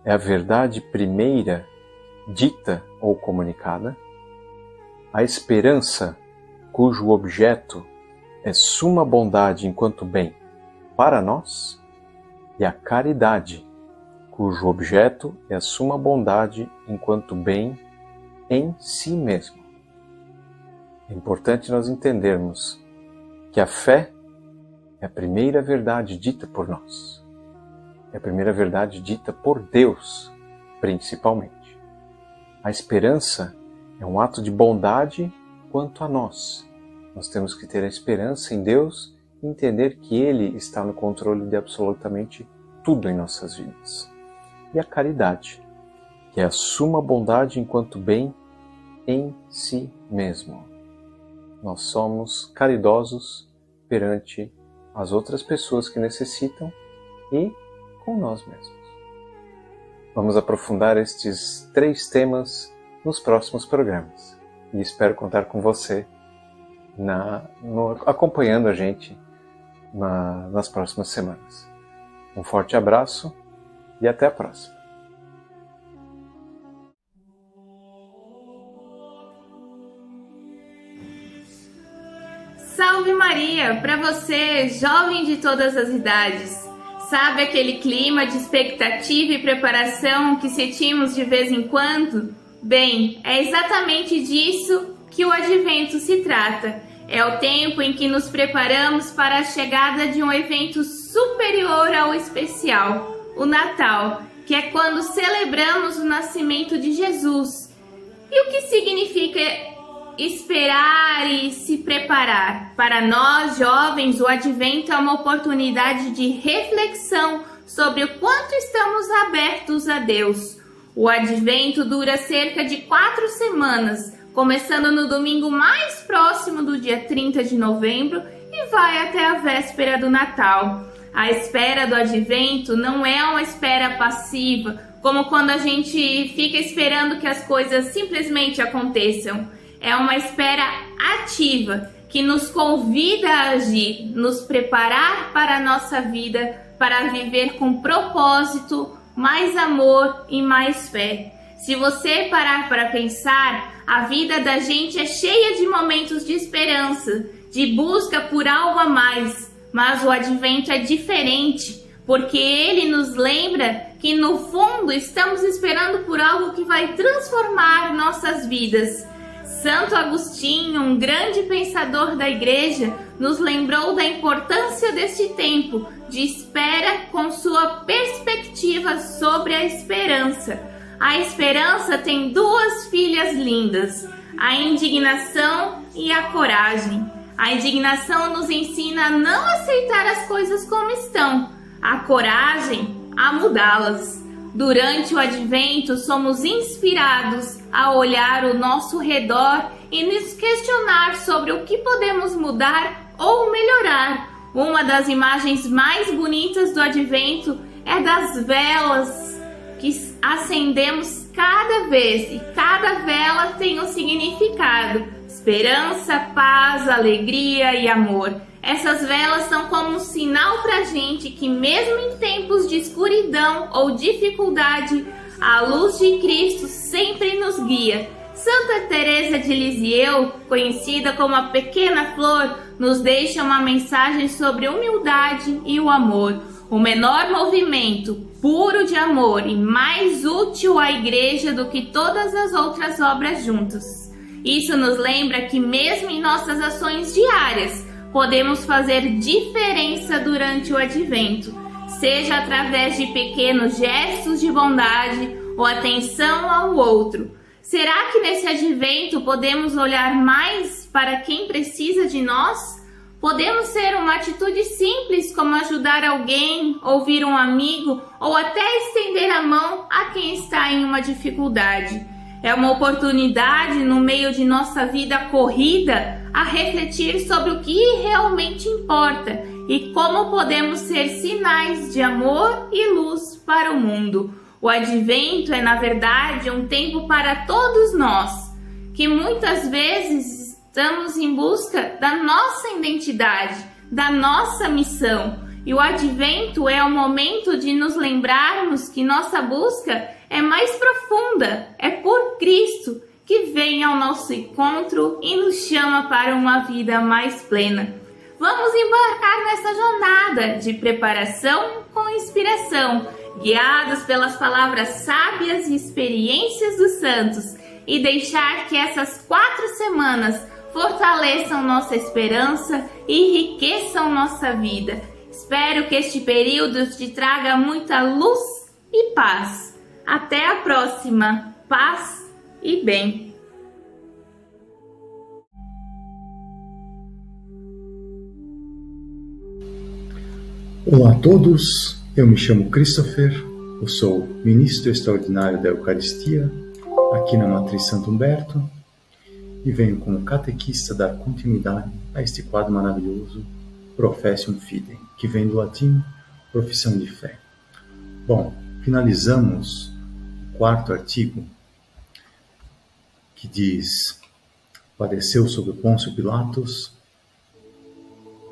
é a verdade primeira dita ou comunicada; a esperança, cujo objeto é suma bondade enquanto bem para nós; e a caridade, cujo objeto é a suma bondade enquanto bem em si mesmo. É importante nós entendermos que a fé é a primeira verdade dita por nós. É a primeira verdade dita por Deus, principalmente. A esperança é um ato de bondade quanto a nós. Nós temos que ter a esperança em Deus e entender que Ele está no controle de absolutamente tudo em nossas vidas. E a caridade, que é a suma bondade enquanto bem em si mesmo. Nós somos caridosos perante as outras pessoas que necessitam e com nós mesmos. Vamos aprofundar estes 3 temas nos próximos programas e espero contar com você acompanhando a gente nas próximas semanas. Um forte abraço e até a próxima. Salve Maria, para você, jovem de todas as idades. Sabe aquele clima de expectativa e preparação que sentimos de vez em quando? Bem, é exatamente disso que o Advento se trata. É o tempo em que nos preparamos para a chegada de um evento superior ao especial, o Natal, que é quando celebramos o nascimento de Jesus. E o que significa esperar e se preparar? Para nós, jovens, o Advento é uma oportunidade de reflexão sobre o quanto estamos abertos a Deus. O Advento dura cerca de 4 semanas, começando no domingo mais próximo do dia 30 de novembro e vai até a véspera do Natal. A espera do Advento não é uma espera passiva, como quando a gente fica esperando que as coisas simplesmente aconteçam. É uma espera ativa, que nos convida a agir, nos preparar para a nossa vida, para viver com propósito, mais amor e mais fé. Se você parar para pensar, a vida da gente é cheia de momentos de esperança, de busca por algo a mais, mas o Advento é diferente, porque ele nos lembra que no fundo estamos esperando por algo que vai transformar nossas vidas. Santo Agostinho, um grande pensador da Igreja, nos lembrou da importância deste tempo de espera com sua perspectiva sobre a esperança. A esperança tem 2 filhas lindas, a indignação e a coragem. A indignação nos ensina a não aceitar as coisas como estão, a coragem a mudá-las. Durante o Advento, somos inspirados a olhar ao nosso redor e nos questionar sobre o que podemos mudar ou melhorar. Uma das imagens mais bonitas do Advento é das velas que acendemos cada vez, e cada vela tem um significado: esperança, paz, alegria e amor. Essas velas são como um sinal para a gente que mesmo em tempos de escuridão ou dificuldade, a luz de Cristo sempre nos guia. Santa Teresa de Lisieux, conhecida como a Pequena Flor, nos deixa uma mensagem sobre humildade e o amor. O menor movimento puro de amor e mais útil à Igreja do que todas as outras obras juntas. Isso nos lembra que mesmo em nossas ações diárias, podemos fazer diferença durante o Advento, seja através de pequenos gestos de bondade ou atenção ao outro. Será que nesse Advento podemos olhar mais para quem precisa de nós? Podemos ser uma atitude simples como ajudar alguém, ouvir um amigo ou até estender a mão a quem está em uma dificuldade. É uma oportunidade no meio de nossa vida corrida a refletir sobre o que realmente importa e como podemos ser sinais de amor e luz para o mundo. O Advento é, na verdade, um tempo para todos nós, que muitas vezes estamos em busca da nossa identidade, da nossa missão. E o Advento é o momento de nos lembrarmos que nossa busca é mais profunda, é por Cristo, que vem ao nosso encontro e nos chama para uma vida mais plena. Vamos embarcar nessa jornada de preparação com inspiração, guiados pelas palavras sábias e experiências dos santos, e deixar que essas 4 semanas fortaleçam nossa esperança e enriqueçam nossa vida. Espero que este período te traga muita luz e paz. Até a próxima. Paz e bem. Olá a todos, eu me chamo Christopher, eu sou ministro extraordinário da Eucaristia aqui na Matriz Santo Humberto e venho como catequista dar continuidade a este quadro maravilhoso Professium Fidei, que vem do latim profissão de fé. Bom, finalizamos o 4º artigo que diz: padeceu sob Pôncio Pilatos,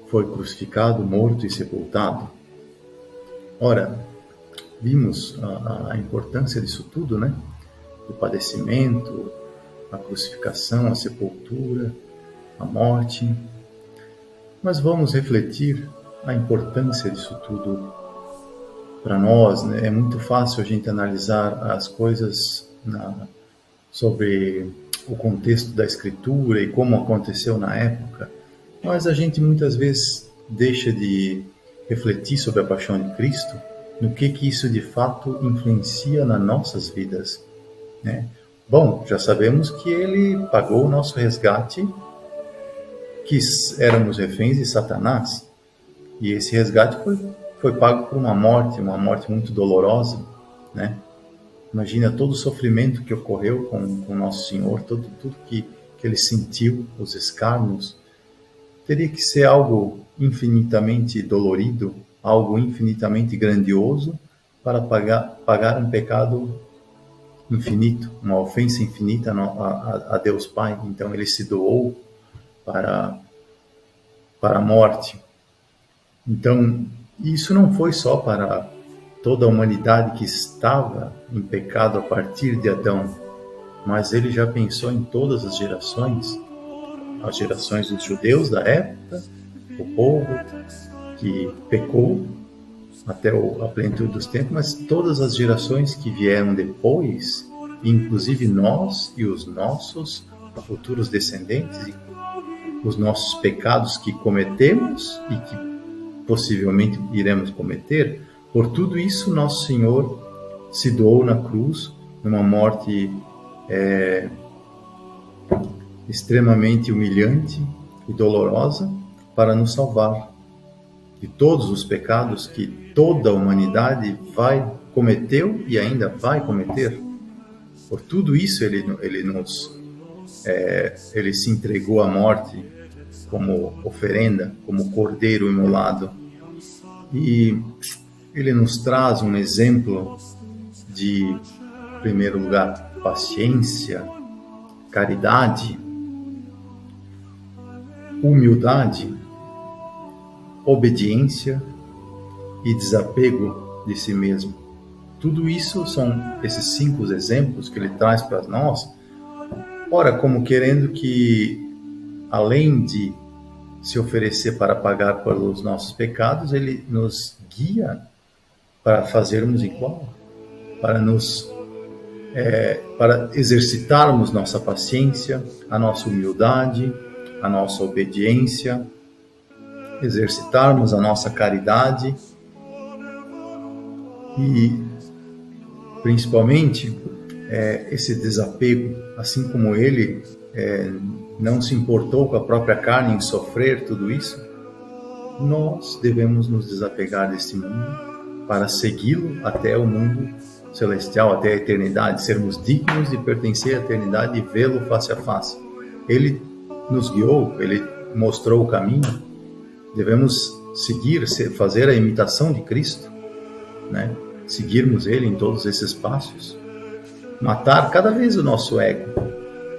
foi crucificado, morto e sepultado. Ora, vimos a importância disso tudo, né? O padecimento, a crucificação, a sepultura, a morte. Mas vamos refletir a importância disso tudo para nós, né? É muito fácil a gente analisar as coisas sobre o contexto da Escritura e como aconteceu na época, mas a gente muitas vezes deixa de refletir sobre a paixão de Cristo, no que isso de fato influencia nas nossas vidas, né? Bom, já sabemos que Ele pagou o nosso resgate, que éramos reféns de Satanás, e esse resgate foi pago por uma morte muito dolorosa, né? Imagina todo o sofrimento que ocorreu com Nosso Senhor, tudo que Ele sentiu, os escárnios. Teria que ser algo infinitamente dolorido, algo infinitamente grandioso para pagar um pecado infinito, uma ofensa infinita a Deus Pai. Então Ele se doou para a morte. Então, isso não foi só para toda a humanidade que estava em pecado a partir de Adão, mas Ele já pensou em todas as gerações dos judeus da época, o povo que pecou até a plenitude dos tempos, mas todas as gerações que vieram depois, inclusive nós e os nossos futuros descendentes, os nossos pecados que cometemos e que possivelmente iremos cometer. Por tudo isso, Nosso Senhor se doou na cruz, numa morte extremamente humilhante e dolorosa, para nos salvar de todos os pecados que toda a humanidade cometeu e ainda vai cometer. Por tudo isso, ele se entregou à morte como oferenda, como cordeiro imolado. E Ele nos traz um exemplo de, em primeiro lugar, paciência, caridade, humildade, obediência e desapego de si mesmo. Tudo isso são esses 5 exemplos que Ele traz para nós, ora, como querendo que, além de se oferecer para pagar pelos nossos pecados, Ele nos guia para fazermos igual, para exercitarmos nossa paciência, a nossa humildade, a nossa obediência, exercitarmos a nossa caridade e, principalmente, esse desapego, assim como Ele não se importou com a própria carne em sofrer tudo isso, nós devemos nos desapegar deste mundo para segui-lo até o mundo celestial, até a eternidade, sermos dignos de pertencer à eternidade e vê-lo face a face. Ele nos guiou, Ele mostrou o caminho, devemos seguir, fazer a imitação de Cristo, né? Seguirmos Ele em todos esses passos, matar cada vez o nosso ego,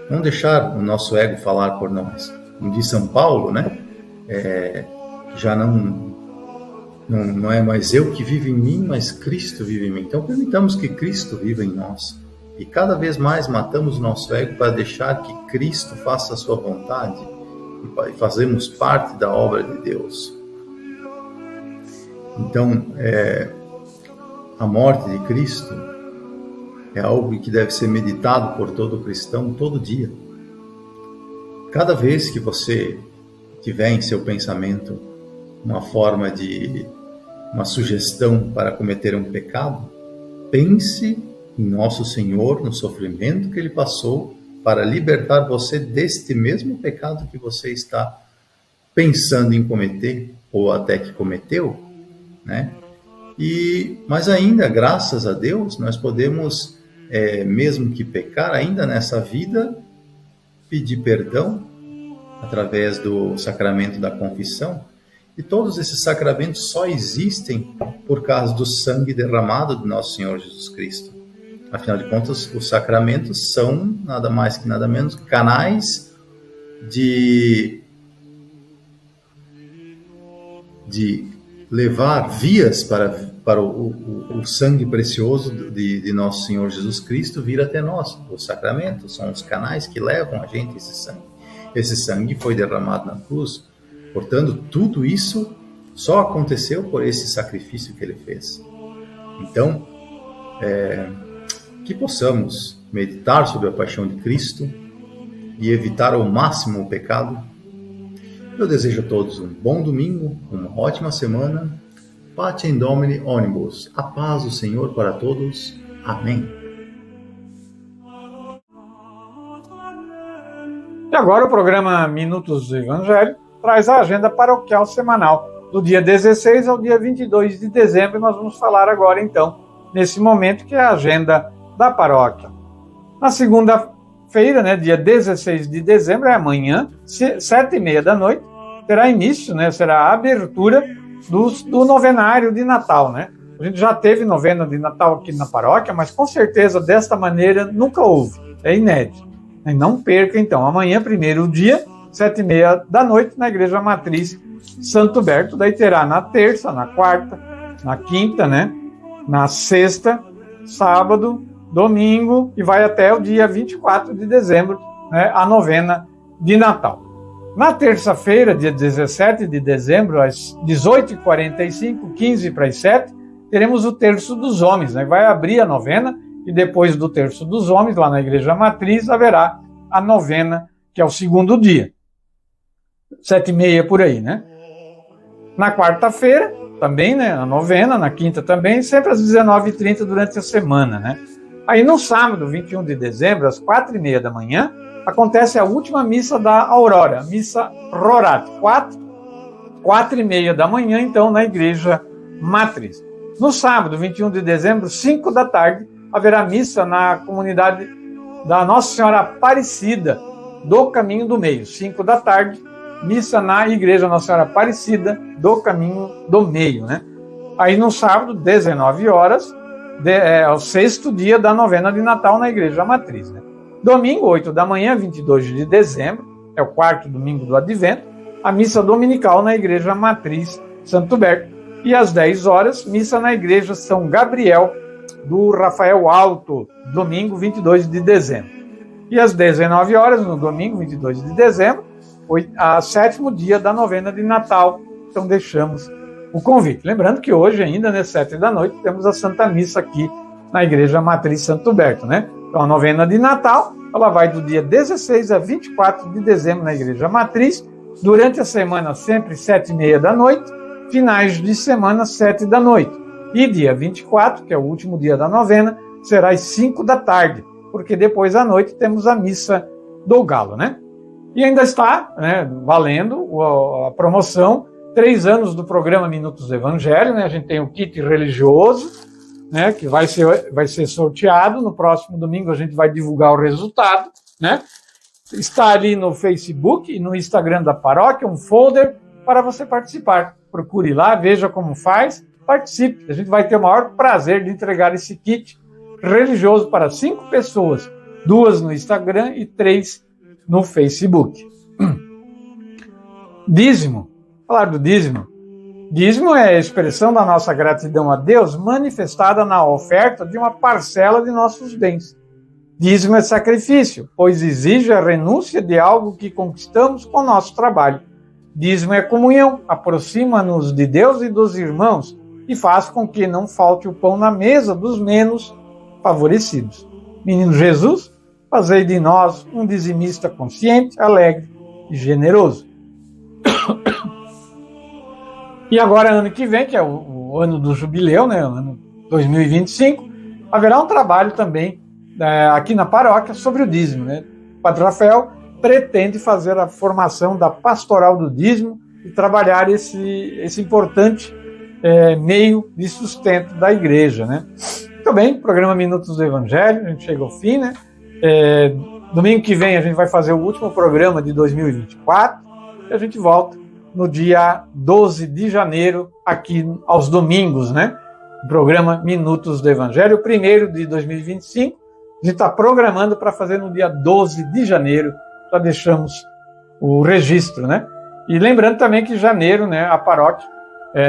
não deixar o nosso ego falar por nós. Como diz São Paulo, né? Já não é mais eu que vivo em mim, mas Cristo vive em mim. Então permitamos que Cristo viva em nós. E cada vez mais matamos o nosso ego para deixar que Cristo faça a sua vontade e fazemos parte da obra de Deus. Então, a morte de Cristo é algo que deve ser meditado por todo cristão todo dia. Cada vez que você tiver em seu pensamento uma sugestão para cometer um pecado, pense em Nosso Senhor, no sofrimento que Ele passou para libertar você deste mesmo pecado que você está pensando em cometer, ou até que cometeu, né? Mas ainda, graças a Deus, nós podemos, mesmo que pecar, ainda nessa vida, pedir perdão através do sacramento da confissão. E todos esses sacramentos só existem por causa do sangue derramado de Nosso Senhor Jesus Cristo. Afinal de contas, os sacramentos são nada mais que nada menos canais de levar vias para o sangue precioso de Nosso Senhor Jesus Cristo vir até nós. Os sacramentos são os canais que levam a gente esse sangue. Esse sangue foi derramado na cruz Portanto, tudo isso só aconteceu por esse sacrifício que ele fez. Então, que possamos meditar sobre a paixão de Cristo e evitar ao máximo o pecado. Eu desejo a todos um bom domingo, uma ótima semana. Pacem Domini Omnibus. A paz do Senhor para todos. Amém. E agora o programa Minutos do Evangelho traz a agenda paroquial semanal do dia 16 ao dia 22 de dezembro. Nós vamos falar agora, então, nesse momento, que é a agenda da paróquia. Na segunda-feira, né, dia 16 de dezembro, é amanhã, 7h30 da noite, terá início, né, será a abertura do novenário de Natal, né? A gente já teve novena de Natal aqui na paróquia, mas com certeza desta maneira nunca houve, é inédito. E não perca, então, amanhã, primeiro dia, 7h30 da noite, na Igreja Matriz Santo Berto. Daí terá na terça, na quarta, na quinta, né? Na sexta, sábado, domingo, e vai até o dia 24 de dezembro, né? A novena de Natal. Na terça-feira, dia 17 de dezembro, às 18h45, 15 para as 7, teremos o Terço dos Homens, né? Vai abrir a novena, e depois do Terço dos Homens, lá na Igreja Matriz, haverá a novena, que é o segundo dia. 7h30 por aí, né? Na quarta-feira, também, né? A novena, na quinta também, sempre às 19h30 durante a semana, né? Aí no sábado, 21 de dezembro, às 4h30 da manhã, acontece a última missa da Aurora, missa Rorate, 4h30 da manhã, então, na Igreja Matriz. No sábado, 21 de dezembro, 5 da tarde, haverá missa na comunidade da Nossa Senhora Aparecida do Caminho do Meio. 5 da tarde, missa na Igreja Nossa Senhora Aparecida do Caminho do Meio, né? Aí no sábado, 19 horas, é o sexto dia da novena de Natal na Igreja Matriz, né? Domingo, 8 da manhã, 22 de dezembro, é o quarto domingo do Advento, a missa dominical na Igreja Matriz Santo Berto. E às 10 horas, missa na Igreja São Gabriel do Rafael Alto, domingo 22 de dezembro. E às 19 horas, no domingo 22 de dezembro, a sétimo dia da novena de Natal. Então deixamos o convite. Lembrando que hoje ainda, né, 7 da noite, temos a Santa Missa aqui na Igreja Matriz Santo Berto, né? Então a novena de Natal, ela vai do dia 16 a 24 de dezembro na Igreja Matriz, durante a semana sempre 7h30 da noite, finais de semana 7 da noite. E dia 24, que é o último dia da novena, será às 5 da tarde, porque depois à noite temos a missa do Galo, né? E ainda está, né, valendo a promoção, 3 anos do programa Minutos do Evangelho, né? A gente tem o kit religioso, né, que vai ser sorteado. No próximo domingo a gente vai divulgar o resultado, né? Está ali no Facebook e no Instagram da paróquia um folder para você participar. Procure lá, veja como faz, participe. A gente vai ter o maior prazer de entregar esse kit religioso para 5 pessoas, 2 no Instagram e 3 no Facebook. Dízimo. Falar do dízimo. Dízimo é a expressão da nossa gratidão a Deus manifestada na oferta de uma parcela de nossos bens. Dízimo é sacrifício, pois exige a renúncia de algo que conquistamos com o nosso trabalho. Dízimo é comunhão, aproxima-nos de Deus e dos irmãos e faz com que não falte o pão na mesa dos menos favorecidos. Menino Jesus, fazei de nós um dizimista consciente, alegre e generoso. E agora, ano que vem, que é o ano do jubileu, né, o ano 2025, haverá um trabalho também aqui na paróquia sobre o dízimo, né? O Padre Rafael pretende fazer a formação da pastoral do dízimo e trabalhar esse importante meio de sustento da igreja, né? Muito bem, programa Minutos do Evangelho, a gente chega ao fim, né? Domingo que vem a gente vai fazer o último programa de 2024 e a gente volta no dia 12 de janeiro, aqui aos domingos, né? O programa Minutos do Evangelho, o primeiro de 2025. A gente está programando para fazer no dia 12 de janeiro, já deixamos o registro, né? E lembrando também que em janeiro, né, a paróquia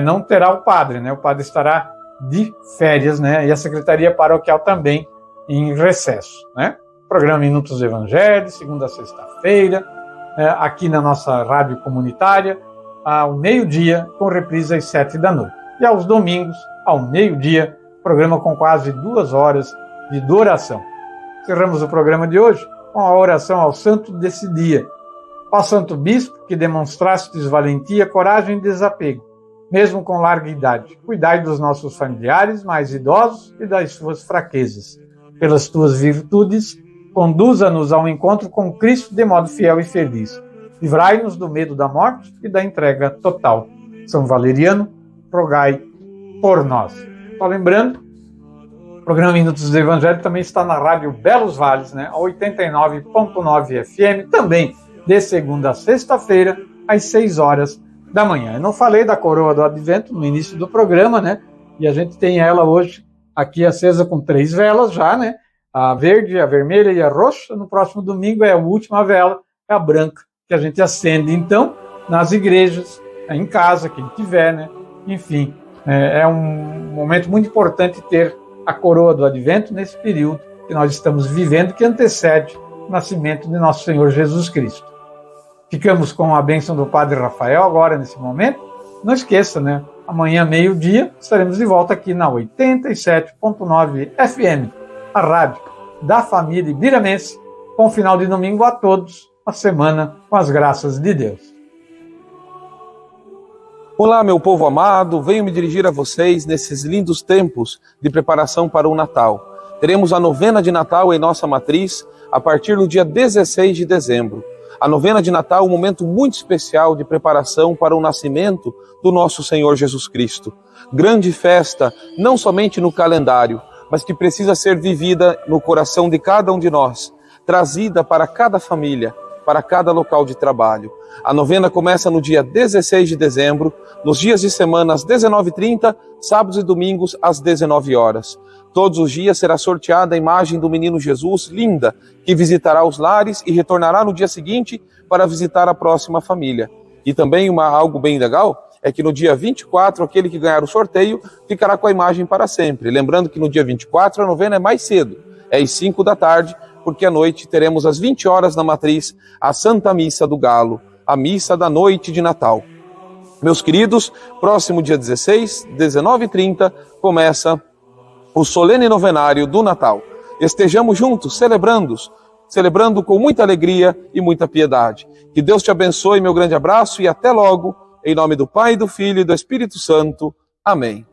não terá o padre, né? O padre estará de férias, né? E a secretaria paroquial também em recesso, né? Programa Minutos do Evangelho, segunda a sexta-feira, aqui na nossa rádio comunitária, ao meio-dia, com reprise às 7 da noite. E aos domingos, ao meio-dia, programa com quase 2 horas de oração. Encerramos o programa de hoje com a oração ao santo desse dia. Ó Santo Bispo, que demonstrastes valentia, coragem e desapego, mesmo com larga idade, cuidai dos nossos familiares mais idosos e das suas fraquezas. Pelas tuas virtudes, conduza-nos ao encontro com Cristo de modo fiel e feliz. Livrai-nos do medo da morte e da entrega total. São Valeriano, rogai por nós. Só lembrando, o programa Minutos do Evangelho também está na Rádio Belos Vales, a 89.9 FM, também de segunda a sexta-feira, às 6 horas da manhã. Eu não falei da coroa do Advento no início do programa, e a gente tem ela hoje aqui acesa com 3 velas já, a verde, a vermelha e a roxa. No próximo domingo é a última vela, é a branca, que a gente acende, então, nas igrejas, em casa, quem tiver, enfim. É um momento muito importante ter a coroa do Advento nesse período que nós estamos vivendo, que antecede o nascimento de nosso Senhor Jesus Cristo. Ficamos com a bênção do Padre Rafael agora, nesse momento. Não esqueça, amanhã, meio-dia, estaremos de volta aqui na 87.9 FM, a rádio da família ibiramense, com final de domingo a todos, uma semana com as graças de Deus. Olá, meu povo amado, venho me dirigir a vocês nesses lindos tempos de preparação para o Natal. Teremos a novena de Natal em nossa matriz a partir do dia 16 de dezembro. A novena de Natal é um momento muito especial de preparação para o nascimento do nosso Senhor Jesus Cristo. Grande festa, não somente no calendário, mas que precisa ser vivida no coração de cada um de nós, trazida para cada família, para cada local de trabalho. A novena começa no dia 16 de dezembro, nos dias de semana às 19h30, sábados e domingos às 19 horas. Todos os dias será sorteada a imagem do menino Jesus, linda, que visitará os lares e retornará no dia seguinte para visitar a próxima família. E também algo bem legal é que no dia 24, aquele que ganhar o sorteio ficará com a imagem para sempre. Lembrando que no dia 24 a novena é mais cedo, é às 5 da tarde, porque à noite teremos às 20 horas na matriz a Santa Missa do Galo, a missa da noite de Natal. Meus queridos, próximo dia 16, 19h30, começa o solene novenário do Natal. Estejamos juntos, celebrando com muita alegria e muita piedade. Que Deus te abençoe, meu grande abraço, e até logo, em nome do Pai, do Filho e do Espírito Santo. Amém.